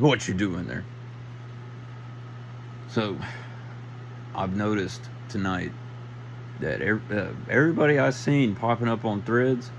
What you doing there? So, I've noticed tonight that everybody I've seen popping up on threads,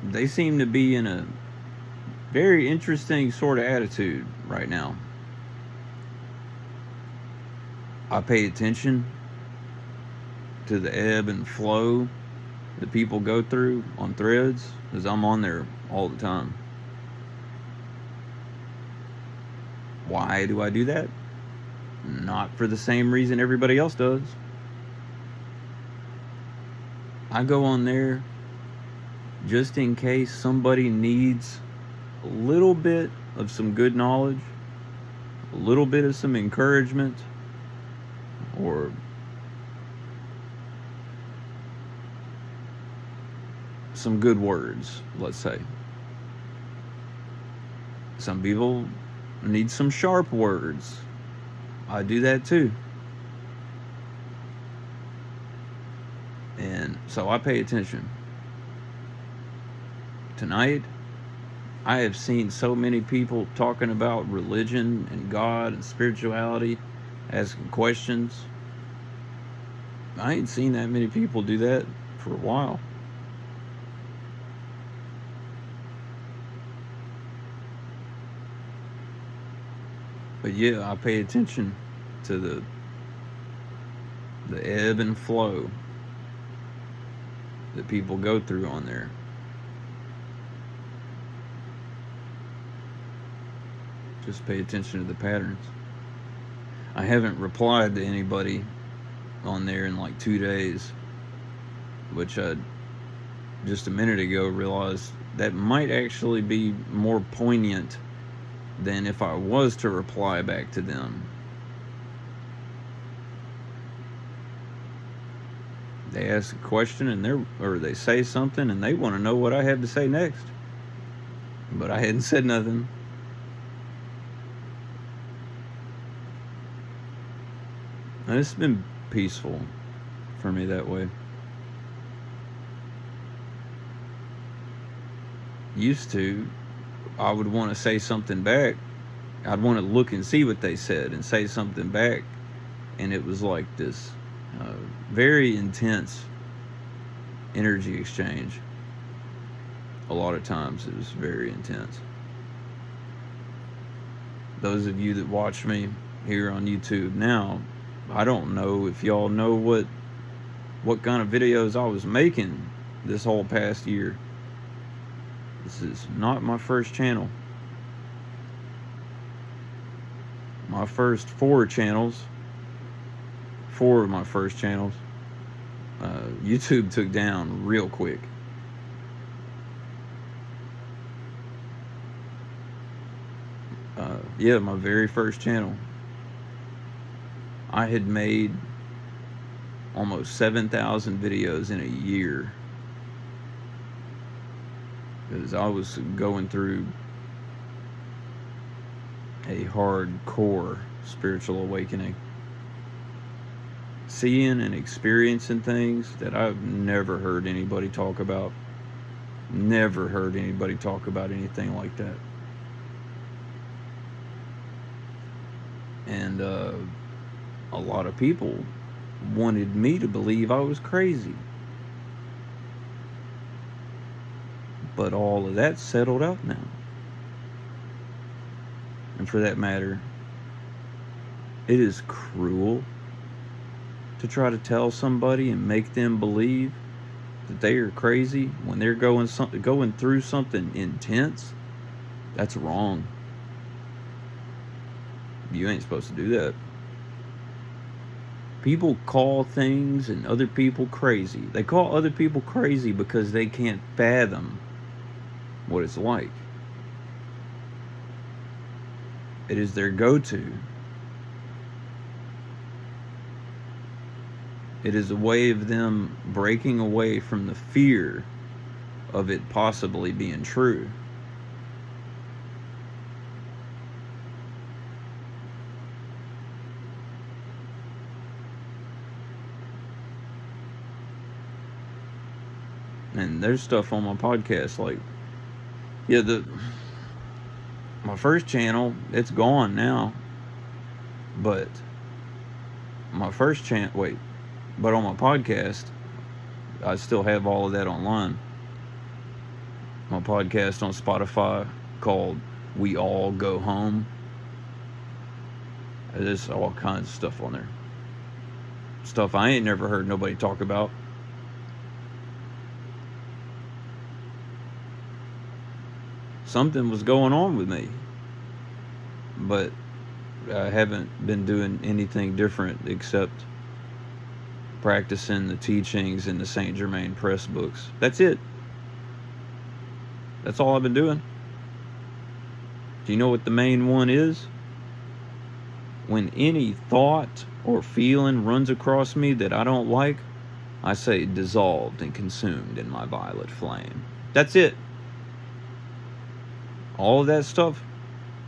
they seem to be in a very interesting sort of attitude right now. I pay attention to the ebb and flow that people go through on threads because I'm on there all the time. Why do I do that? Not for the same reason everybody else does. I go on there just in case somebody needs a little bit of some good knowledge, a little bit of some encouragement, or some good words, let's say. Some people need some sharp words. I do that too. And so I pay attention. Tonight, I have seen so many people talking about religion and God and spirituality, asking questions. I ain't seen that many people do that for a while. But yeah, I pay attention to the ebb and flow that people go through on there. Just pay attention to the patterns. I haven't replied to anybody on there in like 2 days, which I just a minute ago realized that might actually be more poignant than if I was to reply back to them. They ask a question or they say something and they want to know what I have to say next. But I hadn't said nothing. And it's been peaceful for me that way. Used to, I would want to say something back. I'd want to look and see what they said and say something back. And it was like this very intense energy exchange. A lot of times it was very intense. Those of you that watch me here on YouTube now, I don't know if y'all know what kind of videos I was making this whole past year. This is not my first channel. My first four of my first channels, YouTube took down real quick. Yeah, my very first channel. I had made almost 7,000 videos in a year because I was going through a hardcore spiritual awakening, seeing and experiencing things that I've never heard anybody talk about. Never heard anybody talk about anything like that. And a lot of people wanted me to believe I was crazy. But all of that settled out now. And for that matter, it is cruel to try to tell somebody and make them believe that they are crazy when they're going through something intense. That's wrong. You ain't supposed to do that. People call things and other people crazy. They call other people crazy because they can't fathom what it's like. It is their go-to. It is a way of them breaking away from the fear of it possibly being true. And there's stuff on my podcast like, yeah, My first channel, it's gone now. But my first channel, but on my podcast, I still have all of that online. My podcast on Spotify called We All Go Home. There's all kinds of stuff on there. Stuff I ain't never heard nobody talk about. Something was going on with me. But I haven't been doing anything different except practicing the teachings in the Saint Germain Press books. That's it. That's all I've been doing. Do you know what the main one is? When any thought or feeling runs across me that I don't like, I say dissolved and consumed in my violet flame. That's it. All of that stuff,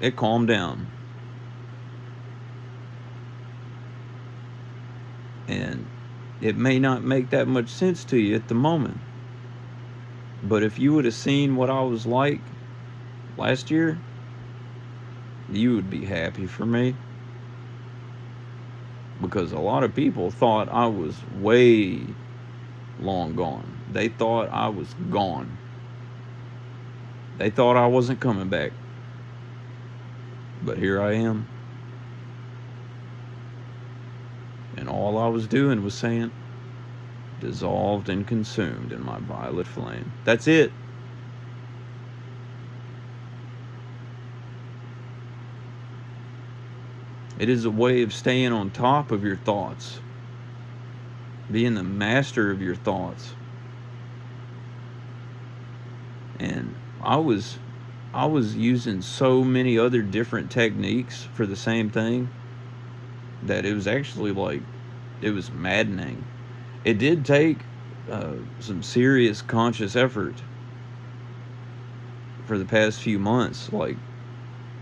it calmed down. And it may not make that much sense to you at the moment. But if you would have seen what I was like last year, you would be happy for me. Because a lot of people thought I was way long gone. They thought I was gone. They thought I wasn't coming back. But here I am. And all I was doing was saying, dissolved and consumed in my violet flame. That's it. It is a way of staying on top of your thoughts, being the master of your thoughts. And I was using so many other different techniques for the same thing that it was actually like, it was maddening. It did take some serious conscious effort for the past few months. Like,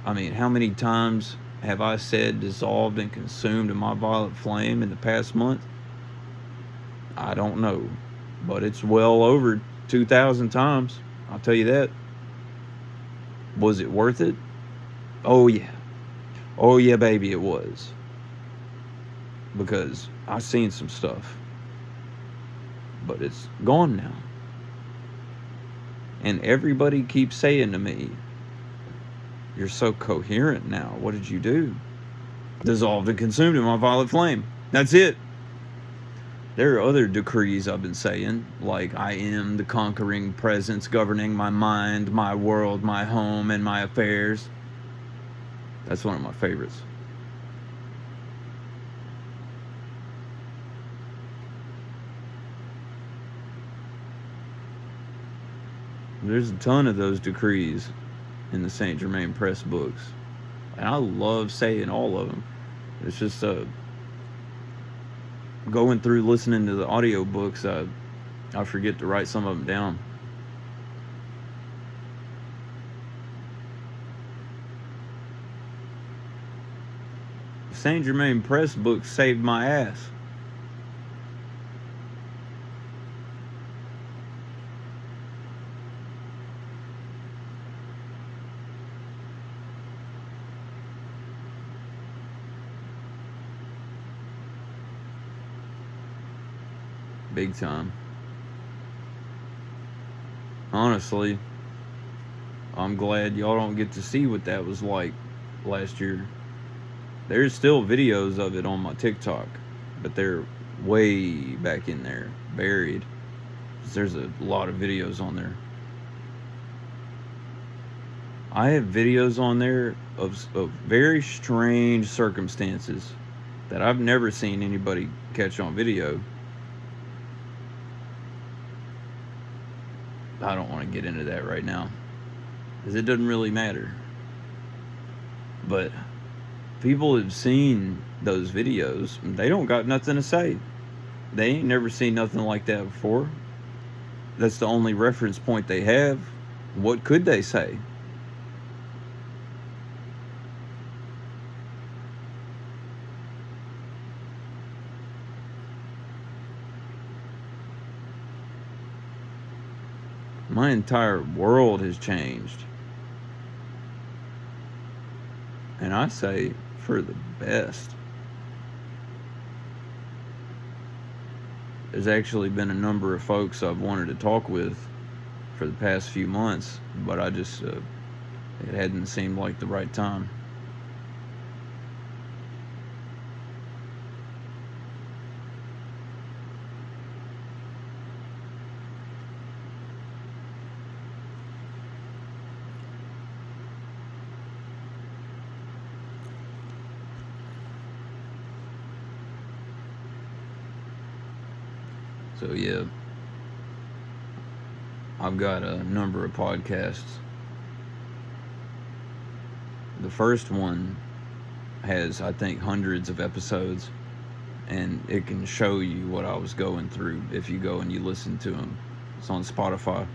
I mean, how many times have I said dissolved and consumed in my violet flame in the past month? I don't know. But it's well over 2,000 times. I'll tell you that. Was it worth it? Oh, yeah. Oh, yeah, baby, it was. Because I've seen some stuff. But it's gone now. And everybody keeps saying to me, you're so coherent now. What did you do? Dissolved and consumed in my violet flame. That's it. There are other decrees I've been saying, like I am the conquering presence governing my mind, my world, my home, and my affairs. That's one of my favorites. There's a ton of those decrees in the Saint Germain Press books. And I love saying all of them. It's just going through listening to the audio books, I forget to write some of them down. Saint Germain Press books saved my ass. Big time. Honestly, I'm glad y'all don't get to see what that was like last year. There's still videos of it on my TikTok, but they're way back in there, buried. There's a lot of videos on there. I have videos on there of very strange circumstances that I've never seen anybody catch on video. I don't want to get into that right now, because it doesn't really matter. But people have seen those videos, and they don't got nothing to say. They ain't never seen nothing like that before. That's the only reference point they have. What could they say? My entire world has changed. And I say for the best. There's actually been a number of folks I've wanted to talk with for the past few months, but I just, it hadn't seemed like the right time. So yeah, I've got a number of podcasts. The first one has, I think, hundreds of episodes, and it can show you what I was going through if you go and you listen to them. It's on Spotify.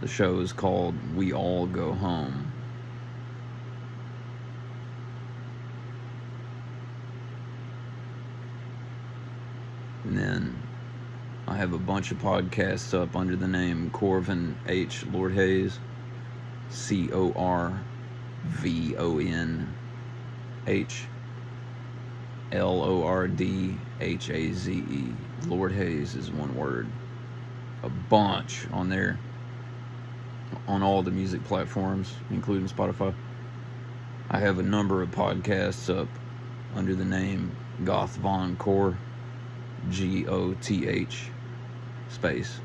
The show is called We All Go Home. And then I have a bunch of podcasts up under the name Corvin H. Lord Hayes. CorvinHLordhaze. Lord Hayes is one word. A bunch on there. On all the music platforms, including Spotify. I have a number of podcasts up under the name Goth Von Core. GOTH space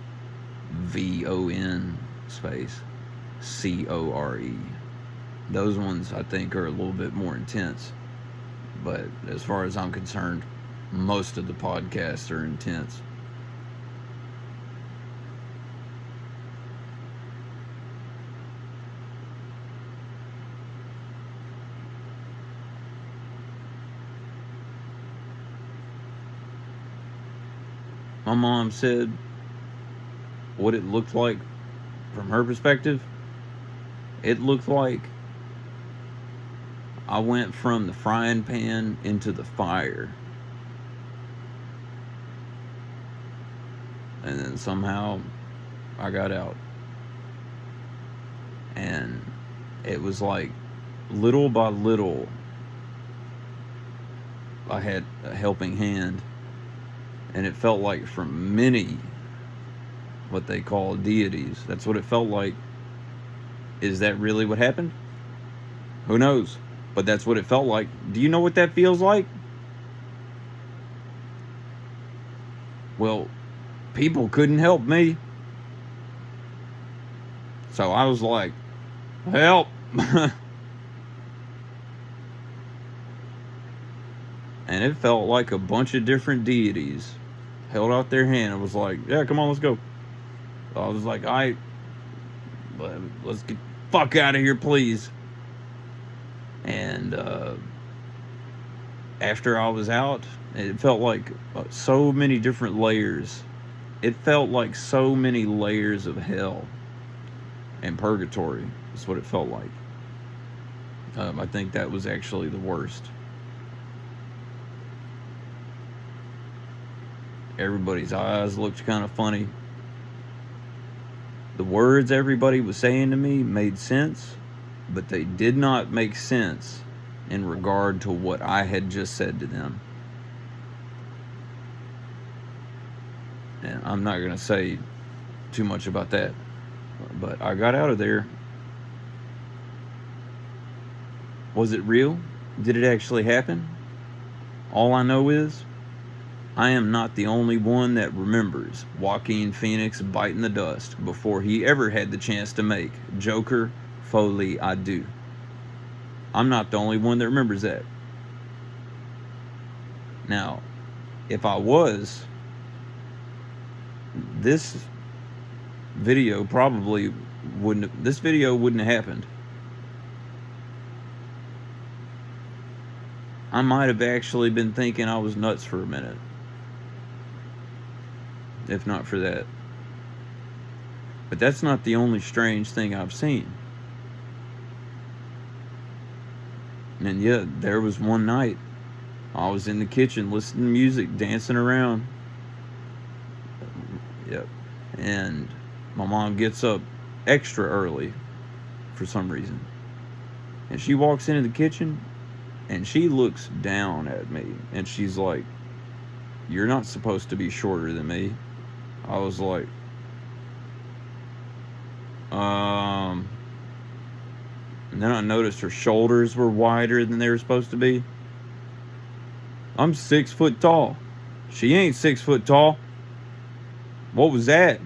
VON space CORE. Those ones I think are a little bit more intense, but as far as I'm concerned, most of the podcasts are intense. My mom said what it looked like from her perspective. It looked like I went from the frying pan into the fire. And then somehow I got out. And it was like little by little I had a helping hand. And it felt like from many, what they call deities. That's what it felt like. Is that really what happened? Who knows? But that's what it felt like. Do you know what that feels like? Well, people couldn't help me. So I was like, help. And it felt like a bunch of different deities held out their hand and was like, yeah, come on, let's go. So I was like, all right, let's get the fuck out of here, please. And after I was out, it felt like so many different layers. It felt like so many layers of hell and purgatory. That's what it felt like. I think that was actually the worst. Everybody's eyes looked kind of funny. The words everybody was saying to me made sense, but they did not make sense in regard to what I had just said to them. And I'm not going to say too much about that, but I got out of there. Was it real? Did it actually happen? All I know is I am not the only one that remembers Joaquin Phoenix biting the dust before he ever had the chance to make Joker, Foley, I Do. I'm not the only one that remembers that. Now, if I was, this video wouldn't have happened. I might have actually been thinking I was nuts for a minute. If not for that. But that's not the only strange thing I've seen. And yeah, there was one night I was in the kitchen listening to music, dancing around. Yep. And my mom gets up extra early for some reason. And she walks into the kitchen and she looks down at me and she's like, "You're not supposed to be shorter than me." I was like, And then I noticed her shoulders were wider than they were supposed to be. I'm 6 foot tall. She ain't 6 foot tall. What was that?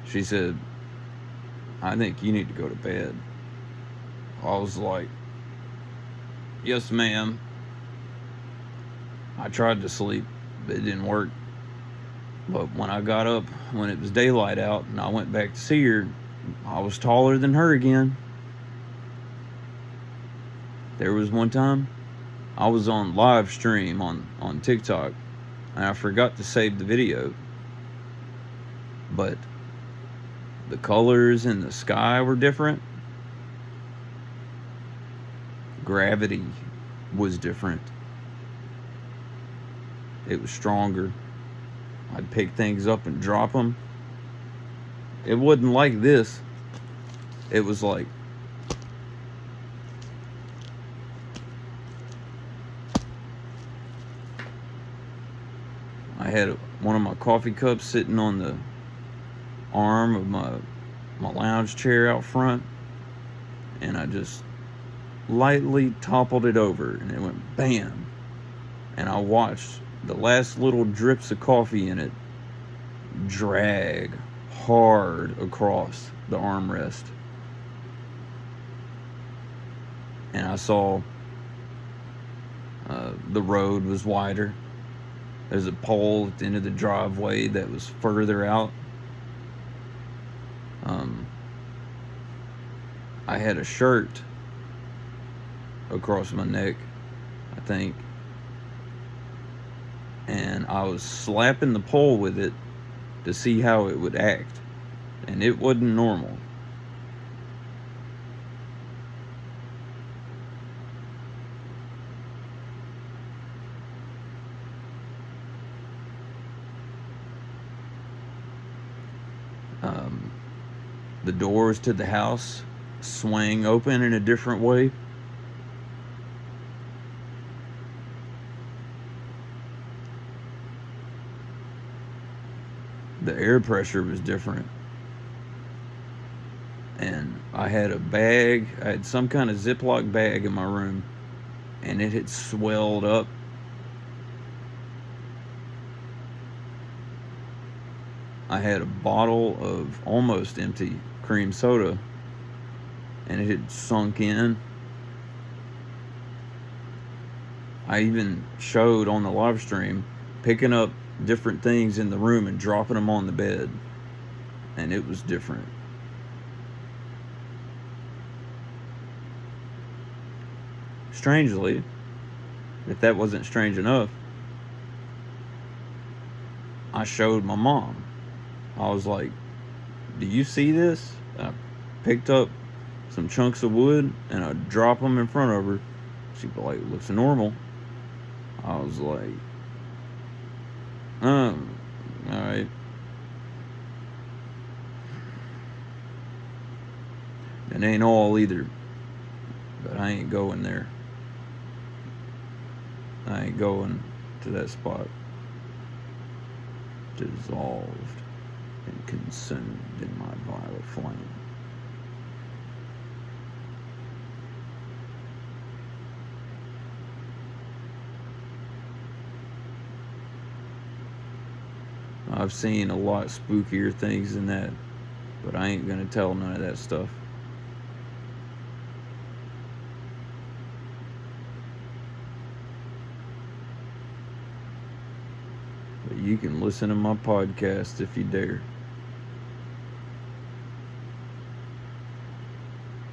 She said, "I think you need to go to bed." I was like, "Yes, ma'am." I tried to sleep, but it didn't work. But when I got up, when it was daylight out, and I went back to see her, I was taller than her again. There was one time I was on live stream on TikTok, and I forgot to save the video. But the colors in the sky were different. Gravity was different. It was stronger. I'd pick things up and drop them. It wasn't like this. It was like, I had one of my coffee cups sitting on the arm of my lounge chair out front, and I just lightly toppled it over, and it went bam. And I watched the last little drips of coffee in it drag hard across the armrest. And I saw the road was wider. There's a pole at the end of the driveway that was further out. I had a shirt across my neck, I think, and I was slapping the pole with it to see how it would act, and it wasn't normal. The doors to the house swang open in a different way. The air pressure was different. And I had I had some kind of Ziploc bag in my room, and it had swelled up. I had a bottle of almost empty cream soda, and it had sunk in. I even showed on the live stream picking up different things in the room and dropping them on the bed, and it was different. Strangely, if that wasn't strange enough, I showed my mom. I was like, "Do you see this?" I picked up some chunks of wood and I dropped them in front of her. She'd be like, "Looks normal." I was like, alright. It ain't all either, but I ain't going there. I ain't going to that spot. Dissolved and consumed in my violet flame. I've seen a lot spookier things than that, but I ain't gonna tell none of that stuff. But you can listen to my podcast if you dare.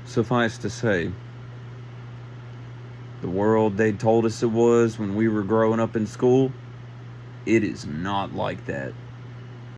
Suffice to say, the world they told us it was when we were growing up in school, it is not like that.